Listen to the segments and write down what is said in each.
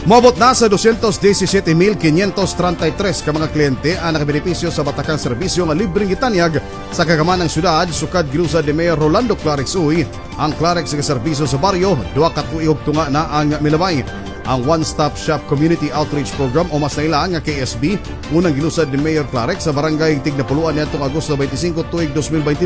Moabot na sa 217,533 ka mga kliyente ang nakabenepisyo sa batakang serbisyo nga libreng gitanyag sa kagamanang syudad sukad gilusad ni Mayor Rolando Clarex Uy. Ang Clarex nga serbisyo sa baryo, 2 ka tuig tunga na ang milabay. Ang One-Stop Shop Community Outreach Program o mas naila nga KSB, unang gilusad ni Mayor Clarex sa barangay Tignapuluan nitong Agosto 25 tuig 2022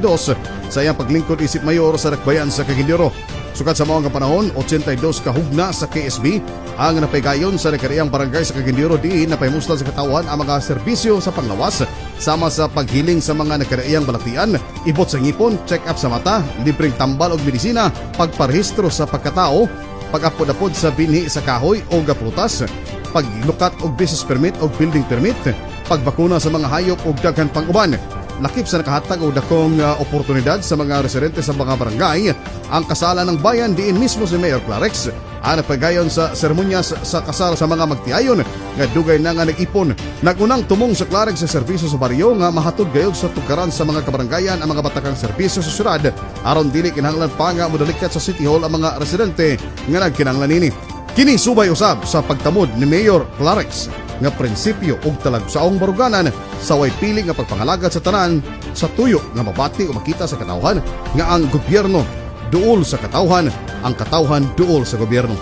sa iyang paglingkod isip mayor sa Dakbayan sa Cagayan. Sukad sa mga panahon, 82 ka hugna sa KSB ang napaygayon sa nakariang barangay sa Cagayan diin na paymustan sa katawan ang mga serbisyo sa panglawas sama sa paghiling sa mga nakariang balatian, ibot sa ngipon, check-up sa mata, libreng tambal o medisina, pagparehistro sa pagkatao, pag-apod-apod sa binhi sa kahoy o gaprutas, paglukat og business permit o building permit, pagbakuna sa mga hayop o daghan pang-uban. Lakip sa nakahatag o dakong oportunidad sa mga residente sa mga barangay ang kasalan ng bayan diin mismo si Mayor Clarex ang napagayon sa seremonyas sa kasal sa mga magtiayon nga dugay na nga nag-ipon. Nagunang tumong sa Clarex sa serbisyo sa baryo nga mahatod gayod sa tugaran sa mga kabaranggayan ang mga batakang serbisyo sa syudad aron dili kinahanglan pa nga modalikat sa City Hall ang mga residente nga nagkinahanglan nini. Kini subay usab sa pagtamod ni Mayor Clarex nga prinsipyo ug talagsaong baruganan sa way pili nga pagpangalagad sa tanan sa tuyo nga mabati o makita sa katawhan nga ang gobyerno duol sa katawhan, ang katawhan duol sa gobyerno.